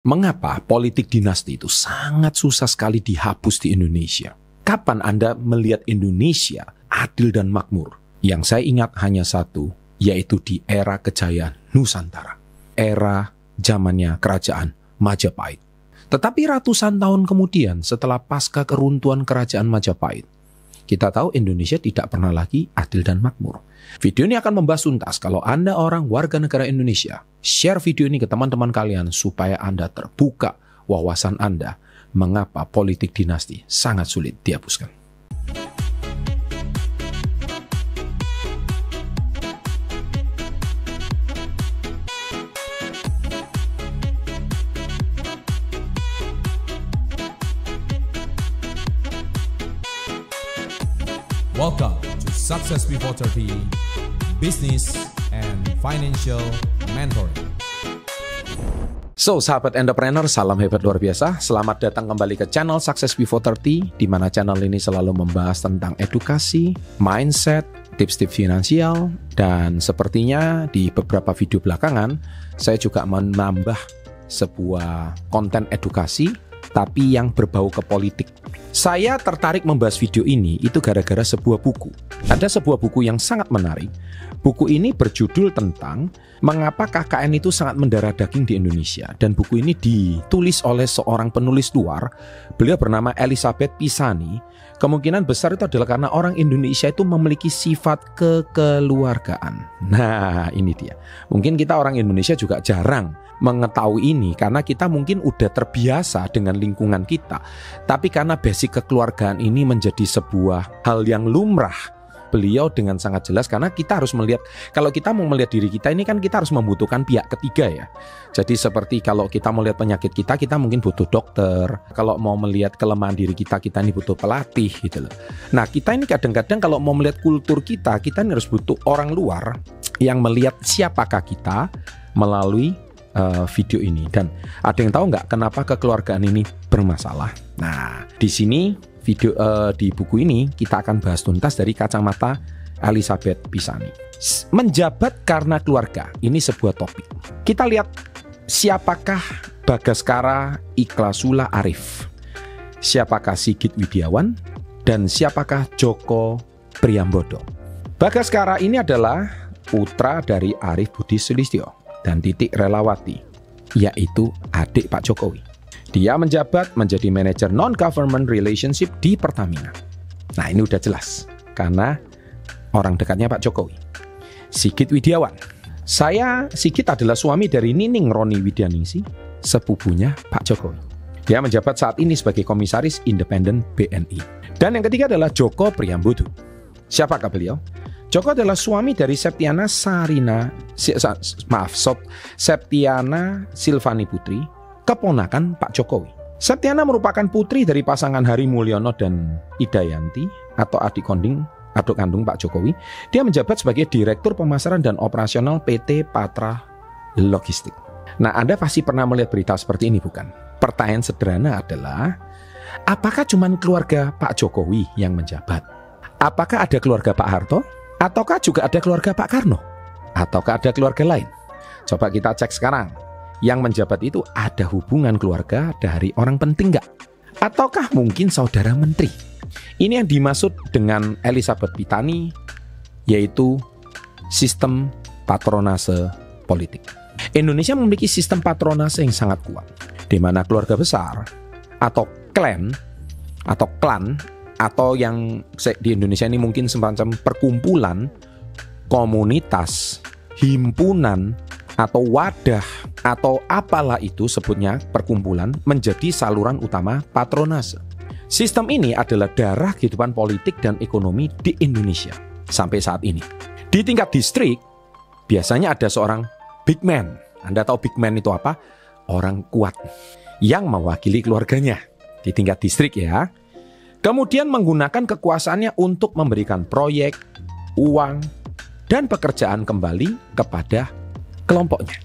Mengapa politik dinasti itu sangat susah sekali dihapus di Indonesia? Kapan Anda melihat Indonesia adil dan makmur? Yang saya ingat hanya satu, yaitu di era kejayaan Nusantara. Era zamannya kerajaan Majapahit. Tetapi ratusan tahun kemudian setelah pasca keruntuhan kerajaan Majapahit, kita tahu Indonesia tidak pernah lagi adil dan makmur. Video ini akan membahas tuntas kalau Anda orang warga negara Indonesia. Share video ini ke teman-teman kalian supaya Anda terbuka wawasan Anda mengapa politik dinasti sangat sulit dihapuskan. Welcome to Success Before 30 Business and Financial Mentoring. So, sahabat entrepreneur, salam hebat luar biasa. Selamat datang kembali ke channel Success Before 30, di mana channel ini selalu membahas tentang edukasi, mindset, tips-tips finansial, dan sepertinya di beberapa video belakangan, saya juga menambah sebuah konten edukasi, tapi yang berbau ke politik. Saya tertarik membahas video ini itu gara-gara sebuah buku. Ada sebuah buku yang sangat menarik. Buku ini berjudul tentang mengapa KKN itu sangat mendarah daging di Indonesia. Dan buku ini ditulis oleh seorang penulis luar. Beliau bernama Elizabeth Pisani. Kemungkinan besar itu adalah karena orang Indonesia itu memiliki sifat kekeluargaan. Nah, ini dia. Mungkin kita orang Indonesia juga jarang mengetahui ini karena kita mungkin udah terbiasa dengan lingkungan kita. Tapi karena basic kekeluargaan ini menjadi sebuah hal yang lumrah, beliau dengan sangat jelas, karena kita harus melihat, kalau kita mau melihat diri kita ini kan kita harus membutuhkan pihak ketiga ya. Jadi seperti kalau kita melihat penyakit kita mungkin butuh dokter. Kalau mau melihat kelemahan diri kita ini butuh pelatih gitu loh. Nah, kita ini kadang-kadang kalau mau melihat kultur kita ini harus butuh orang luar yang melihat siapakah kita melalui video ini. Dan ada yang tahu nggak kenapa kekeluargaan ini bermasalah? Nah, di sini video di buku ini kita akan bahas tuntas dari kacamata Elizabeth Pisani. Menjabat karena keluarga, ini sebuah topik. Kita lihat siapakah Bagaskara Iklasula Arif, siapakah Sigit Widiawan, dan siapakah Joko Priambodo. Bagaskara ini adalah putra dari Arif Budi Sulistyo dan Titik Relawati, yaitu adik Pak Jokowi. Dia menjabat menjadi manajer non-government relationship di Pertamina. Nah, ini udah jelas, karena orang dekatnya Pak Jokowi. Sigit Widiawan. Sigit adalah suami dari Nining Roni Widianingsih, sepupunya Pak Jokowi. Dia menjabat saat ini sebagai komisaris independen BNI. Dan yang ketiga adalah Joko Priambodo. Siapakah beliau? Joko adalah suami dari Septiana Silvani Putri, keponakan Pak Jokowi. Septiana merupakan putri dari pasangan Hari Mulyono dan Idayanti atau adik kandung Pak Jokowi. Dia menjabat sebagai Direktur Pemasaran dan Operasional PT Patra Logistik. Nah, Anda pasti pernah melihat berita seperti ini, bukan? Pertanyaan sederhana adalah, apakah cuma keluarga Pak Jokowi yang menjabat? Apakah ada keluarga Pak Harto? Ataukah juga ada keluarga Pak Karno? Ataukah ada keluarga lain? Coba kita cek sekarang. Yang menjabat itu ada hubungan keluarga dari orang penting nggak? Ataukah mungkin saudara menteri? Ini yang dimaksud dengan Elizabeth Pisani, yaitu sistem patronase politik. Indonesia memiliki sistem patronase yang sangat kuat, di mana keluarga besar atau klan atau yang di Indonesia ini mungkin semacam perkumpulan, komunitas, himpunan, atau wadah, atau apalah itu sebutnya perkumpulan, menjadi saluran utama patronase. Sistem ini adalah darah kehidupan politik dan ekonomi di Indonesia sampai saat ini. Di tingkat distrik, biasanya ada seorang big man. Anda tahu big man itu apa? Orang kuat yang mewakili keluarganya di tingkat distrik ya. Kemudian menggunakan kekuasaannya untuk memberikan proyek, uang, dan pekerjaan kembali kepada kelompoknya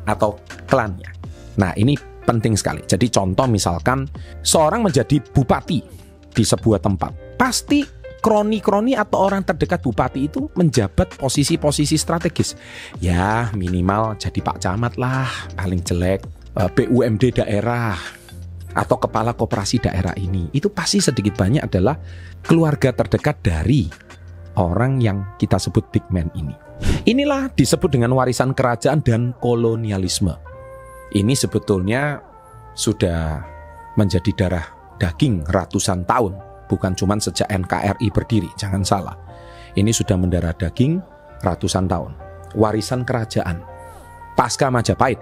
atau klannya. Nah, ini penting sekali. Jadi contoh misalkan seorang menjadi bupati di sebuah tempat. Pasti kroni-kroni atau orang terdekat bupati itu menjabat posisi-posisi strategis. Ya, minimal jadi Pak Camat lah, paling jelek BUMD daerah atau kepala koperasi daerah ini, itu pasti sedikit banyak adalah keluarga terdekat dari orang yang kita sebut big man ini. Inilah disebut dengan warisan kerajaan dan kolonialisme. Ini sebetulnya sudah menjadi darah daging ratusan tahun, bukan cuma sejak NKRI berdiri, jangan salah. Ini sudah mendarah daging ratusan tahun. Warisan kerajaan pasca Majapahit.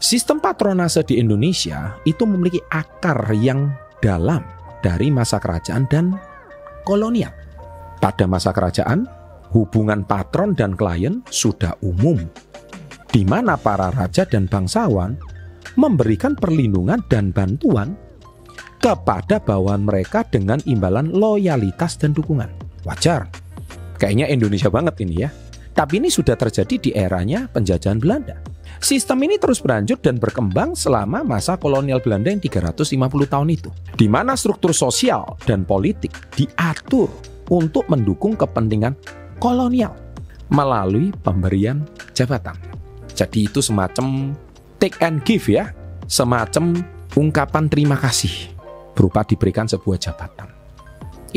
Sistem patronase di Indonesia itu memiliki akar yang dalam dari masa kerajaan dan kolonial. Pada masa kerajaan, hubungan patron dan klien sudah umum, di mana para raja dan bangsawan memberikan perlindungan dan bantuan kepada bawahan mereka dengan imbalan loyalitas dan dukungan. Wajar, kayaknya Indonesia banget ini ya. Tapi ini sudah terjadi di eranya penjajahan Belanda. Sistem ini terus berlanjut dan berkembang selama masa kolonial Belanda yang 350 tahun itu, di mana struktur sosial dan politik diatur untuk mendukung kepentingan kolonial melalui pemberian jabatan. Jadi itu semacam take and give ya, semacam ungkapan terima kasih berupa diberikan sebuah jabatan.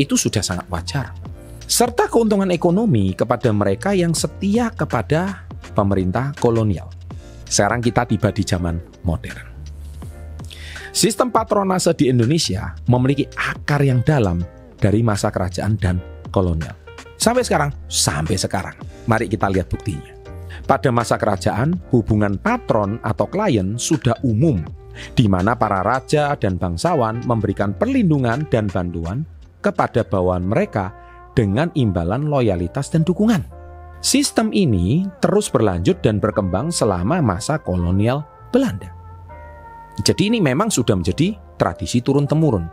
Itu sudah sangat wajar. Serta keuntungan ekonomi kepada mereka yang setia kepada pemerintah kolonial. Sekarang kita tiba di zaman modern. Sistem patronase di Indonesia memiliki akar yang dalam dari masa kerajaan dan kolonial. Sampai sekarang. Mari kita lihat buktinya. Pada masa kerajaan, hubungan patron atau klien sudah umum, di mana para raja dan bangsawan memberikan perlindungan dan bantuan kepada bawahan mereka dengan imbalan loyalitas dan dukungan. Sistem ini terus berlanjut dan berkembang selama masa kolonial Belanda. Jadi ini memang sudah menjadi tradisi turun-temurun.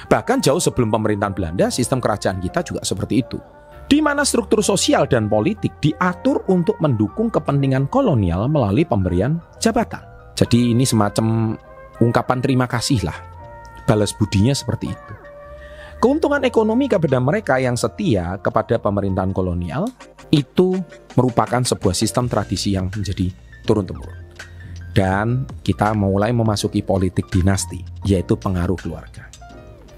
Bahkan jauh sebelum pemerintahan Belanda, sistem kerajaan kita juga seperti itu, di mana struktur sosial dan politik diatur untuk mendukung kepentingan kolonial melalui pemberian jabatan. Jadi ini semacam ungkapan terima kasih lah, balas budinya seperti itu. Keuntungan ekonomi kepada mereka yang setia kepada pemerintahan kolonial itu merupakan sebuah sistem tradisi yang menjadi turun-temurun. Dan kita mulai memasuki politik dinasti, yaitu pengaruh keluarga.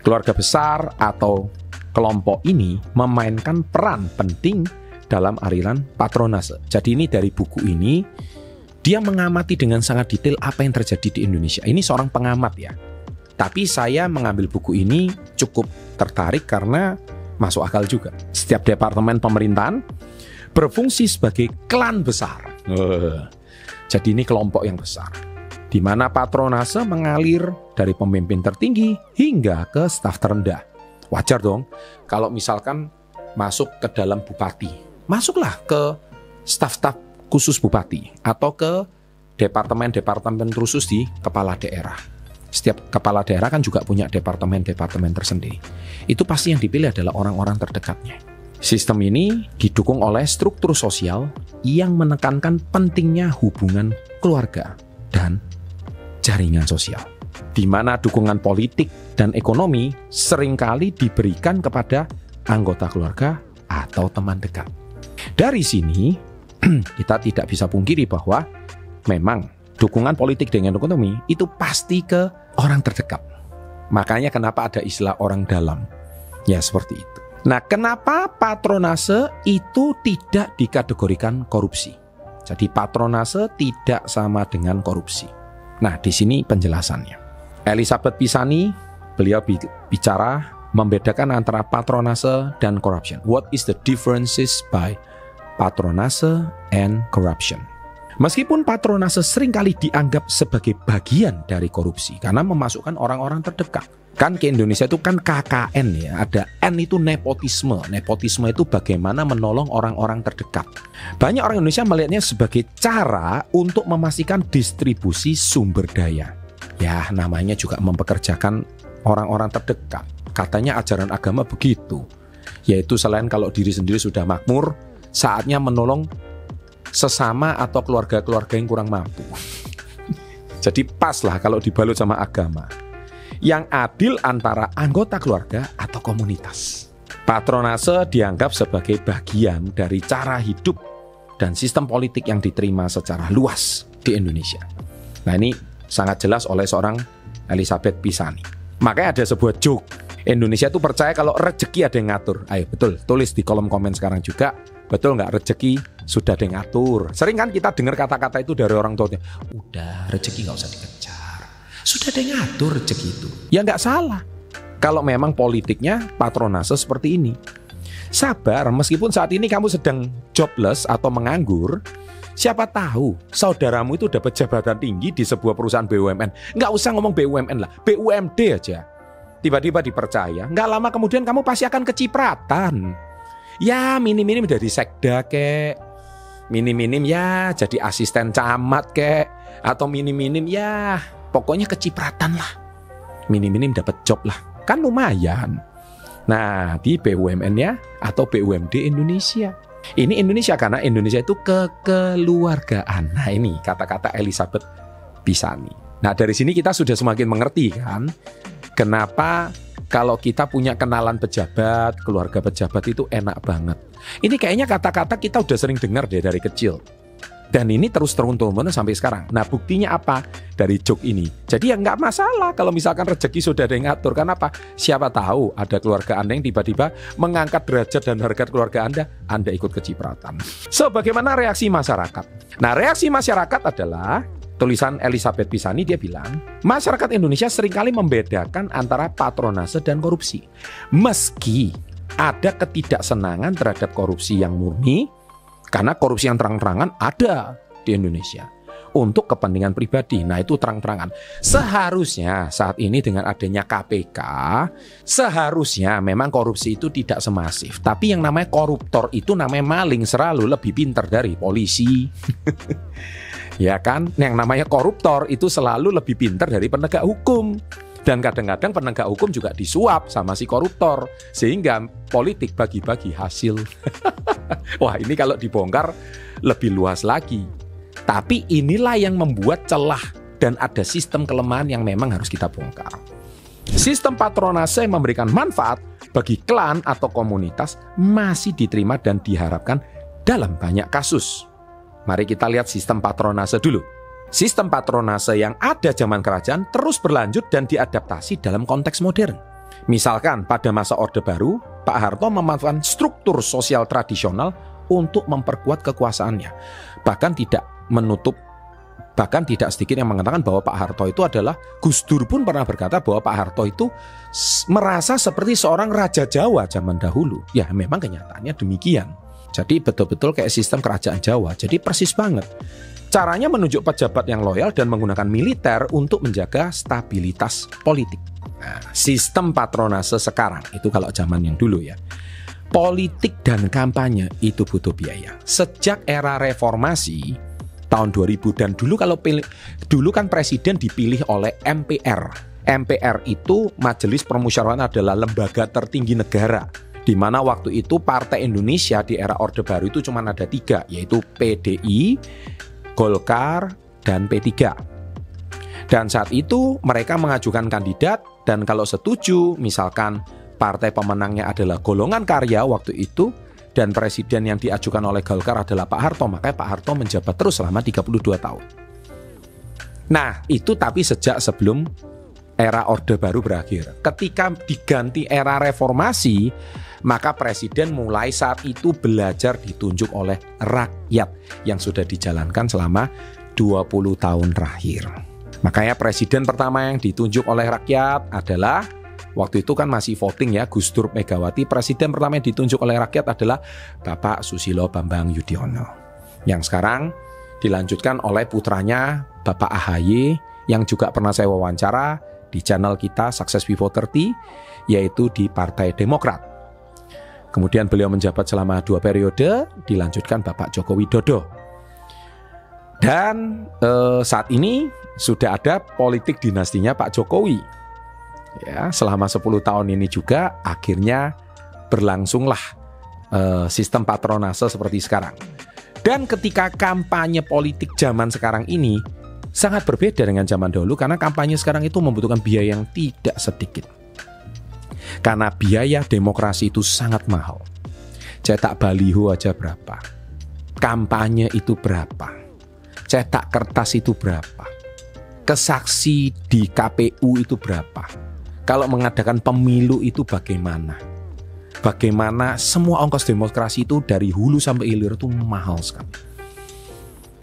Keluarga besar atau kelompok ini memainkan peran penting dalam aliran patronase. Jadi ini dari buku ini, dia mengamati dengan sangat detail apa yang terjadi di Indonesia. Ini seorang pengamat ya. Tapi saya mengambil buku ini cukup tertarik karena masuk akal juga. Setiap departemen pemerintahan berfungsi sebagai klan besar. Jadi ini kelompok yang besar, di mana patronase mengalir dari pemimpin tertinggi hingga ke staf terendah. Wajar dong kalau misalkan masuk ke dalam bupati, masuklah ke staf-staf khusus bupati atau ke departemen-departemen khusus di kepala daerah. Setiap kepala daerah kan juga punya departemen-departemen tersendiri. Itu pasti yang dipilih adalah orang-orang terdekatnya. Sistem ini didukung oleh struktur sosial yang menekankan pentingnya hubungan keluarga dan jaringan sosial, di mana dukungan politik dan ekonomi seringkali diberikan kepada anggota keluarga atau teman dekat. Dari sini, kita tidak bisa pungkiri bahwa memang dukungan politik dengan ekonomi itu pasti ke orang terdekat. Makanya kenapa ada istilah orang dalam. Ya seperti itu. Nah, kenapa patronase itu tidak dikategorikan korupsi? Jadi patronase tidak sama dengan korupsi. Nah, di sini penjelasannya. Elizabeth Pisani, beliau bicara membedakan antara patronase dan corruption. What is the differences by patronase and corruption? Meskipun patronase seringkali dianggap sebagai bagian dari korupsi karena memasukkan orang-orang terdekat. Kan ke Indonesia itu kan KKN ya, ada N itu nepotisme. Nepotisme itu bagaimana menolong orang-orang terdekat. Banyak orang Indonesia melihatnya sebagai cara untuk memastikan distribusi sumber daya. Ya, namanya juga mempekerjakan orang-orang terdekat. Katanya ajaran agama begitu. Yaitu selain kalau diri sendiri sudah makmur, saatnya menolong sesama atau keluarga-keluarga yang kurang mampu. Jadi pas lah kalau dibalut sama agama yang adil antara anggota keluarga atau komunitas. Patronase dianggap sebagai bagian dari cara hidup dan sistem politik yang diterima secara luas di Indonesia. Nah ini sangat jelas oleh seorang Elizabeth Pisani. Makanya ada sebuah joke, Indonesia tuh percaya kalau rezeki ada yang ngatur. Ayo betul, tulis di kolom komen sekarang juga. Betul nggak rezeki sudah ada yang ngatur? Sering kan kita dengar kata-kata itu dari orang tuanya. Udah, rezeki nggak usah dikejar, sudah ada yang ngatur rezeki itu. Ya nggak salah. Kalau memang politiknya patronase seperti ini. Sabar, meskipun saat ini kamu sedang jobless atau menganggur, siapa tahu saudaramu itu dapat jabatan tinggi di sebuah perusahaan BUMN. Nggak usah ngomong BUMN lah, BUMD aja. Tiba-tiba dipercaya, nggak lama kemudian kamu pasti akan kecipratan. Ya minim-minim dari sekda kek, minim-minim ya jadi asisten camat kek, atau minim-minim ya pokoknya kecipratan lah. Minim-minim dapat job lah, kan lumayan. Nah di BUMN-nya atau BUMD Indonesia. Ini Indonesia karena Indonesia itu kekeluargaan. Nah ini kata-kata Elizabeth Pisani. Nah dari sini kita sudah semakin mengerti kan, kenapa kalau kita punya kenalan pejabat, keluarga pejabat itu enak banget. Ini kayaknya kata-kata kita udah sering dengar deh dari kecil. Dan ini terus turun-turun sampai sekarang. Nah buktinya apa dari joke ini? Jadi ya nggak masalah kalau misalkan rezeki sudah ada yang ngatur. Kenapa? Siapa tahu ada keluarga Anda yang tiba-tiba mengangkat derajat dan harkat keluarga Anda ikut kecipratan. So bagaimana reaksi masyarakat? Nah reaksi masyarakat adalah tulisan Elizabeth Pisani, dia bilang, masyarakat Indonesia seringkali membedakan antara patronase dan korupsi. Meski ada ketidaksenangan terhadap korupsi yang murni, karena korupsi yang terang-terangan ada di Indonesia untuk kepentingan pribadi. Nah itu terang-terangan. Seharusnya saat ini dengan adanya KPK, seharusnya memang korupsi itu tidak semasif. Tapi yang namanya koruptor itu namanya maling selalu lebih pintar dari polisi. Ya kan, yang namanya koruptor itu selalu lebih pintar dari penegak hukum. Dan kadang-kadang penegak hukum juga disuap sama si koruptor, sehingga politik bagi-bagi hasil. Wah ini kalau dibongkar lebih luas lagi. Tapi inilah yang membuat celah dan ada sistem kelemahan yang memang harus kita bongkar. Sistem patronase yang memberikan manfaat bagi klan atau komunitas masih diterima dan diharapkan dalam banyak kasus. Mari kita lihat sistem patronase dulu. Sistem patronase yang ada zaman kerajaan terus berlanjut dan diadaptasi dalam konteks modern. Misalkan pada masa Orde Baru, Pak Harto memanfaatkan struktur sosial tradisional untuk memperkuat kekuasaannya. Bahkan tidak sedikit yang mengatakan bahwa Pak Harto itu adalah, Gus Dur pun pernah berkata bahwa Pak Harto itu merasa seperti seorang raja Jawa zaman dahulu. Ya memang kenyataannya demikian. Jadi betul-betul kayak sistem kerajaan Jawa. Jadi persis banget. Caranya menunjuk pejabat yang loyal dan menggunakan militer untuk menjaga stabilitas politik. Nah, sistem patronase sekarang, itu kalau zaman yang dulu ya. Politik dan kampanye itu butuh biaya. Sejak era reformasi, tahun 2000 dan dulu dulu kan presiden dipilih oleh MPR. MPR itu Majelis Permusyawaratan adalah lembaga tertinggi negara. Di mana waktu itu Partai Indonesia di era Orde Baru itu cuma ada 3, yaitu PDI, Golkar, dan P3. Dan saat itu mereka mengajukan kandidat, dan kalau setuju misalkan partai pemenangnya adalah Golongan Karya waktu itu, dan presiden yang diajukan oleh Golkar adalah Pak Harto, maka Pak Harto menjabat terus selama 32 tahun. Nah itu tapi sejak sebelum era Orde Baru berakhir. Ketika diganti era reformasi, maka presiden mulai saat itu belajar ditunjuk oleh rakyat yang sudah dijalankan selama 20 tahun terakhir. Makanya presiden pertama yang ditunjuk oleh rakyat adalah, waktu itu kan masih voting ya, Gus Dur Megawati. Presiden pertama yang ditunjuk oleh rakyat adalah Bapak Susilo Bambang Yudhoyono. Yang sekarang dilanjutkan oleh putranya Bapak AHY, yang juga pernah saya wawancara di channel kita Success Before 30, yaitu di Partai Demokrat. Kemudian beliau menjabat selama 2 periode, dilanjutkan Bapak Joko Widodo. Dan saat ini sudah ada politik dinastinya Pak Jokowi. Ya, selama 10 tahun ini juga akhirnya berlangsunglah sistem patronase seperti sekarang. Dan ketika kampanye politik zaman sekarang ini sangat berbeda dengan zaman dahulu, karena kampanye sekarang itu membutuhkan biaya yang tidak sedikit. Karena biaya demokrasi itu sangat mahal. Cetak baliho aja berapa, kampanye itu berapa, cetak kertas itu berapa. kesaksi di KPU itu berapa? Kalau mengadakan pemilu itu bagaimana? Bagaimana semua ongkos demokrasi itu dari hulu sampai hilir itu mahal sekali.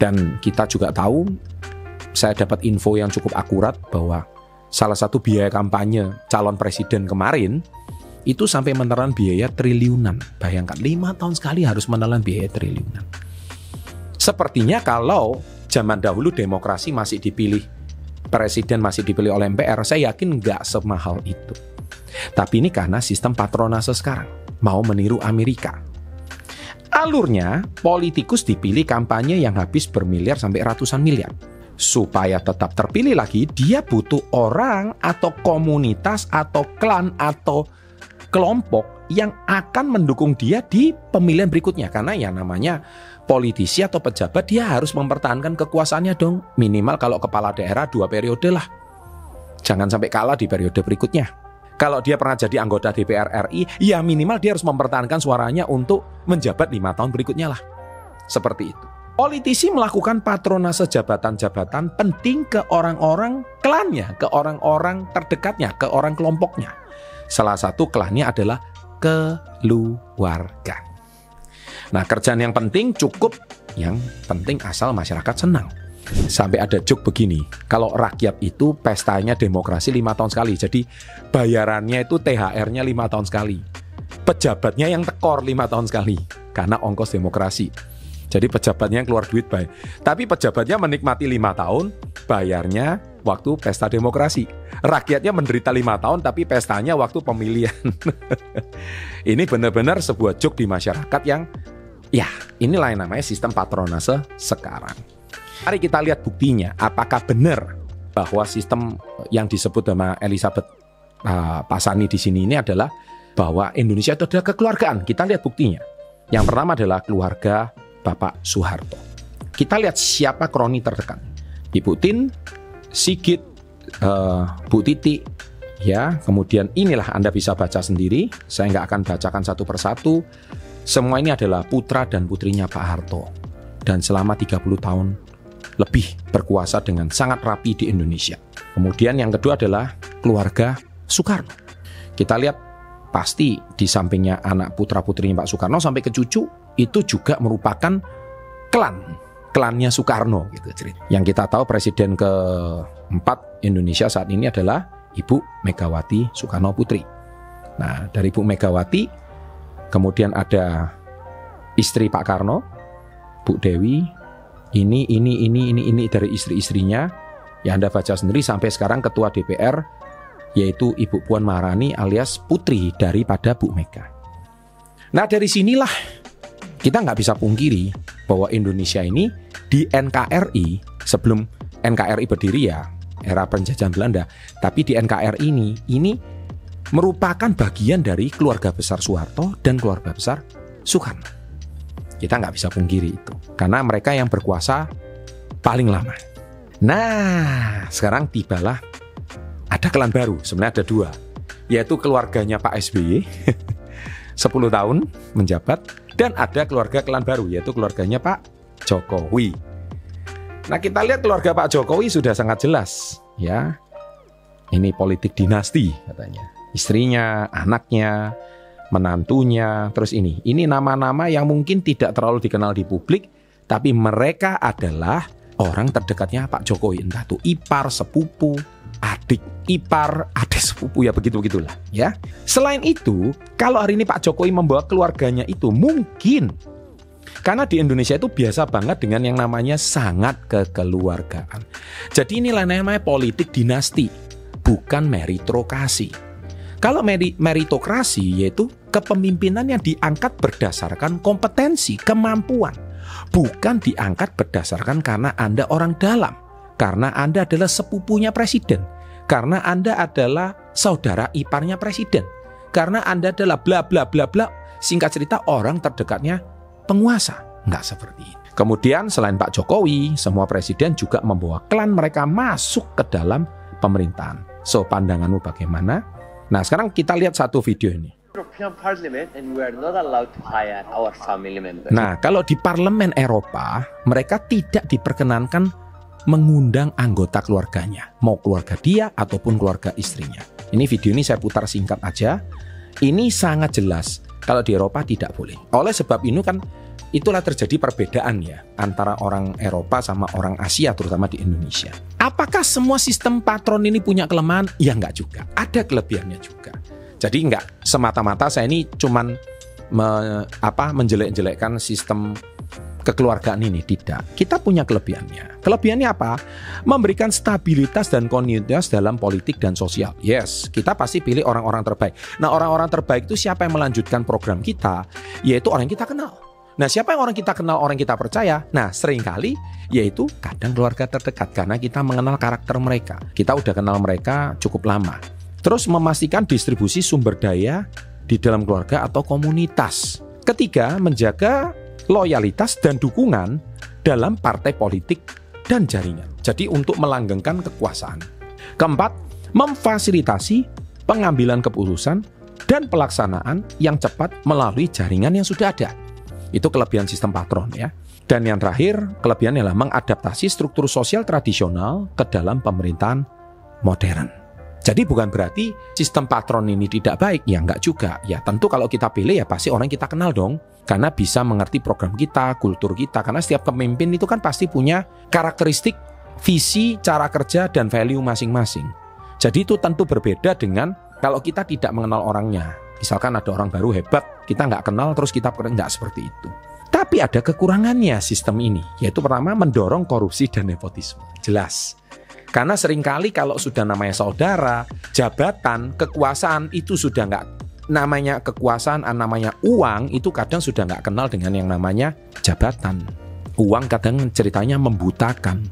Dan kita juga tahu, saya dapat info yang cukup akurat bahwa salah satu biaya kampanye calon presiden kemarin itu sampai menelan biaya triliunan. Bayangkan 5 tahun sekali harus menelan biaya triliunan. Sepertinya kalau zaman dahulu demokrasi masih dipilih, presiden masih dipilih oleh MPR, saya yakin nggak semahal itu. Tapi ini karena sistem patronase sekarang, mau meniru Amerika. Alurnya, politikus dipilih kampanye yang habis bermiliar sampai ratusan miliar. Supaya tetap terpilih lagi, dia butuh orang atau komunitas atau klan atau kelompok yang akan mendukung dia di pemilihan berikutnya. Karena ya namanya politisi atau pejabat, dia harus mempertahankan kekuasaannya dong. Minimal kalau kepala daerah 2 periode lah. Jangan sampai kalah di periode berikutnya. Kalau dia pernah jadi anggota DPR RI, ya minimal dia harus mempertahankan suaranya untuk menjabat 5 tahun berikutnya lah. Seperti itu. Politisi melakukan patronase jabatan-jabatan penting ke orang-orang klannya, ke orang-orang terdekatnya, ke orang kelompoknya. Salah satu klannya adalah keluarga. Nah, kerjaan yang penting cukup, yang penting asal masyarakat senang. Sampai ada joke begini, kalau rakyat itu pestanya demokrasi 5 tahun sekali, jadi bayarannya itu THR-nya 5 tahun sekali. Pejabatnya yang tekor 5 tahun sekali, karena ongkos demokrasi. Jadi pejabatnya yang keluar duit baik. Tapi pejabatnya menikmati 5 tahun, bayarnya waktu pesta demokrasi. Rakyatnya menderita 5 tahun, tapi pestanya waktu pemilihan. Ini benar-benar sebuah joke di masyarakat yang, ya inilah yang namanya sistem patronase sekarang. Mari kita lihat buktinya, apakah benar bahwa sistem yang disebut sama Elizabeth Pasani di sini ini adalah bahwa Indonesia itu adalah kekeluargaan. Kita lihat buktinya. Yang pertama adalah keluarga Bapak Soeharto. Kita lihat siapa kroni terdekat. Ibu Tin, Sigit, Bu Titi, ya. Kemudian inilah Anda bisa baca sendiri. Saya nggak akan bacakan satu persatu. Semua ini adalah putra dan putrinya Pak Harto. Dan selama 30 tahun lebih berkuasa dengan sangat rapi di Indonesia. Kemudian yang kedua adalah keluarga Soekarno. Kita lihat pasti di sampingnya anak putra-putrinya Pak Soekarno sampai ke cucu itu juga merupakan klannya Soekarno gitu cerita. Yang kita tahu presiden keempat Indonesia saat ini adalah Ibu Megawati Soekarno Putri. Nah, dari Ibu Megawati kemudian ada istri Pak Karno, Bu Dewi. Ini dari istri-istrinya yang Anda baca sendiri sampai sekarang ketua DPR yaitu Ibu Puan Maharani alias putri daripada Bu Mega. Nah, dari sinilah kita nggak bisa pungkiri bahwa Indonesia ini di NKRI, sebelum NKRI berdiri ya era penjajahan Belanda, tapi di NKRI ini merupakan bagian dari keluarga besar Soeharto dan keluarga besar Soekarno. Kita nggak bisa pungkiri itu. Karena mereka yang berkuasa paling lama. Nah, sekarang tibalah ada klan baru. Sebenarnya ada 2. Yaitu keluarganya Pak SBY. 10 tahun menjabat. Dan ada keluarga klan baru. Yaitu keluarganya Pak Jokowi. Nah, kita lihat keluarga Pak Jokowi sudah sangat jelas. Ya, ini politik dinasti katanya. Istrinya, anaknya, menantunya, terus ini nama-nama yang mungkin tidak terlalu dikenal di publik, tapi mereka adalah orang terdekatnya Pak Jokowi, entah itu ipar, sepupu, adik ipar, adik sepupu, ya begitulah ya. Selain itu, kalau hari ini Pak Jokowi membawa keluarganya itu mungkin karena di Indonesia itu biasa banget dengan yang namanya sangat kekeluargaan. Jadi inilah namanya politik dinasti, bukan meritokrasi. Kalau meritokrasi yaitu kepemimpinan yang diangkat berdasarkan kompetensi, kemampuan. Bukan diangkat berdasarkan karena Anda orang dalam. Karena Anda adalah sepupunya presiden. Karena Anda adalah saudara iparnya presiden. Karena Anda adalah bla bla bla bla. Singkat cerita orang terdekatnya penguasa. Nggak seperti itu. Kemudian selain Pak Jokowi, semua presiden juga membawa klan mereka masuk ke dalam pemerintahan. So, pandanganmu bagaimana? Nah, sekarang kita lihat satu video ini. Nah, kalau di parlemen Eropa, mereka tidak diperkenankan mengundang anggota keluarganya, mau keluarga dia ataupun keluarga istrinya. Ini video ini saya putar singkat aja. Ini sangat jelas kalau di Eropa tidak boleh. Oleh sebab ini kan itulah terjadi perbedaan ya antara orang Eropa sama orang Asia, terutama di Indonesia. Apakah semua sistem patron ini punya kelemahan? Ya enggak juga, ada kelebihannya juga. Jadi enggak semata-mata saya ini cuman menjelek-jelekkan sistem kekeluargaan ini, tidak. Kita punya kelebihannya. Kelebihannya apa? Memberikan stabilitas dan kontinuitas dalam politik dan sosial. Yes, kita pasti pilih orang-orang terbaik. Nah, orang-orang terbaik itu siapa yang melanjutkan program kita? Yaitu orang yang kita kenal. Nah, siapa yang orang kita kenal, orang yang kita percaya? Nah, seringkali yaitu kadang keluarga terdekat, karena kita mengenal karakter mereka. Kita udah kenal mereka cukup lama. Terus memastikan distribusi sumber daya di dalam keluarga atau komunitas. Ketiga, menjaga loyalitas dan dukungan dalam partai politik dan jaringan. Jadi untuk melanggengkan kekuasaan. Keempat, memfasilitasi pengambilan keputusan dan pelaksanaan yang cepat melalui jaringan yang sudah ada. Itu kelebihan sistem patron ya. Dan yang terakhir, kelebihannya adalah mengadaptasi struktur sosial tradisional ke dalam pemerintahan modern. Jadi bukan berarti sistem patron ini tidak baik, ya enggak juga. Ya tentu kalau kita pilih ya pasti orang kita kenal dong. Karena bisa mengerti program kita, kultur kita. Karena setiap pemimpin itu kan pasti punya karakteristik, visi, cara kerja, dan value masing-masing. Jadi itu tentu berbeda dengan kalau kita tidak mengenal orangnya. Misalkan ada orang baru hebat, kita nggak kenal terus kita nggak seperti itu. Tapi ada kekurangannya sistem ini. Yaitu pertama mendorong korupsi dan nepotisme. Jelas. Karena seringkali kalau sudah namanya saudara, jabatan, kekuasaan itu sudah nggak, namanya kekuasaan, namanya uang itu kadang sudah nggak kenal dengan yang namanya jabatan. Uang kadang ceritanya membutakan.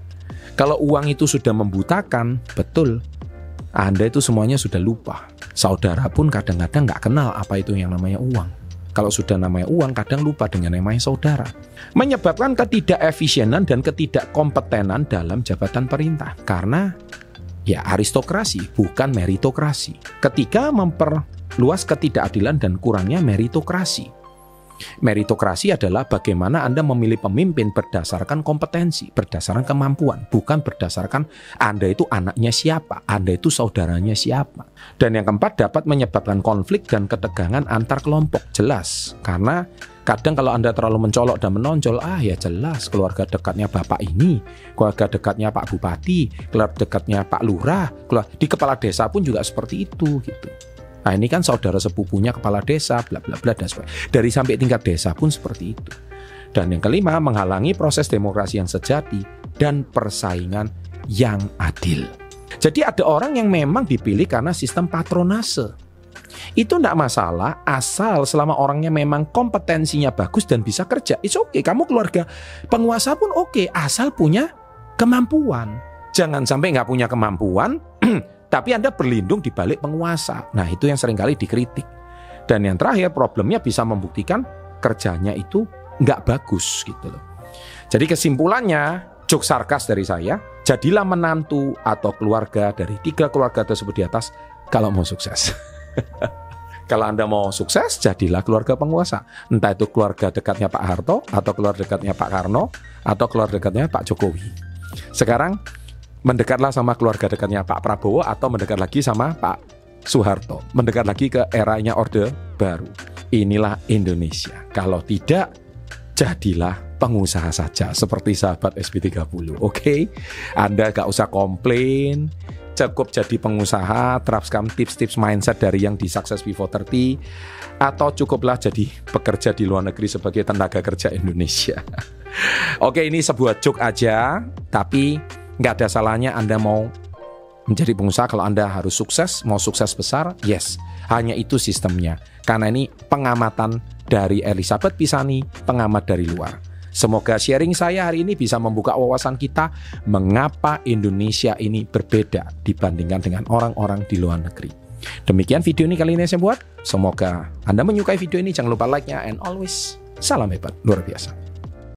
Kalau uang itu sudah membutakan, betul, Anda itu semuanya sudah lupa. Saudara pun kadang-kadang nggak kenal apa itu yang namanya uang. Kalau sudah namanya uang, kadang lupa dengan yang namanya saudara. Menyebabkan ketidakefisienan dan ketidakkompetenan dalam jabatan perintah. Karena ya aristokrasi, bukan meritokrasi. Ketiga, memperluas ketidakadilan dan kurangnya meritokrasi. Meritokrasi adalah bagaimana Anda memilih pemimpin berdasarkan kompetensi, berdasarkan kemampuan, bukan berdasarkan Anda itu anaknya siapa, Anda itu saudaranya siapa. Dan yang keempat, dapat menyebabkan konflik dan ketegangan antar kelompok. Jelas, karena kadang kalau Anda terlalu mencolok dan menonjol, ya jelas keluarga dekatnya Bapak ini, keluarga dekatnya Pak Bupati, keluarga dekatnya Pak Lurah, di kepala desa pun juga seperti itu gitu. Nah ini kan saudara sepupunya kepala desa, bla bla bla dan sebagainya. Dari sampai tingkat desa pun seperti itu. Dan yang kelima, menghalangi proses demokrasi yang sejati dan persaingan yang adil. Jadi ada orang yang memang dipilih karena sistem patronase. Itu tidak masalah asal selama orangnya memang kompetensinya bagus dan bisa kerja. It's okay, kamu keluarga penguasa pun oke, asal punya kemampuan. Jangan sampai nggak punya kemampuan tapi Anda berlindung di balik penguasa. Nah itu yang seringkali dikritik. Dan yang terakhir, problemnya bisa membuktikan kerjanya itu nggak bagus gitu loh. Jadi kesimpulannya, jok sarkas dari saya, jadilah menantu atau keluarga dari 3 keluarga tersebut di atas kalau mau sukses. Kalau Anda mau sukses, jadilah keluarga penguasa. Entah itu keluarga dekatnya Pak Harto, atau keluarga dekatnya Pak Karno, atau keluarga dekatnya Pak Jokowi. Sekarang mendekatlah sama keluarga dekatnya Pak Prabowo atau mendekat lagi sama Pak Soeharto. Mendekat lagi ke eranya Orde Baru. Inilah Indonesia. Kalau tidak, jadilah pengusaha saja seperti sahabat SP30. Oke? Anda gak usah komplain. Cukup jadi pengusaha, terapkan tips-tips mindset dari yang di Success Before 30. Atau cukuplah jadi pekerja di luar negeri sebagai tenaga kerja Indonesia. Oke, ini sebuah joke aja. Tapi nggak ada salahnya Anda mau menjadi pengusaha kalau Anda harus sukses, mau sukses besar, yes. Hanya itu sistemnya. Karena ini pengamatan dari Elizabeth Pisani, pengamat dari luar. Semoga sharing saya hari ini bisa membuka wawasan kita mengapa Indonesia ini berbeda dibandingkan dengan orang-orang di luar negeri. Demikian video ini kali ini saya buat. Semoga Anda menyukai video ini. Jangan lupa like-nya and always salam hebat luar biasa.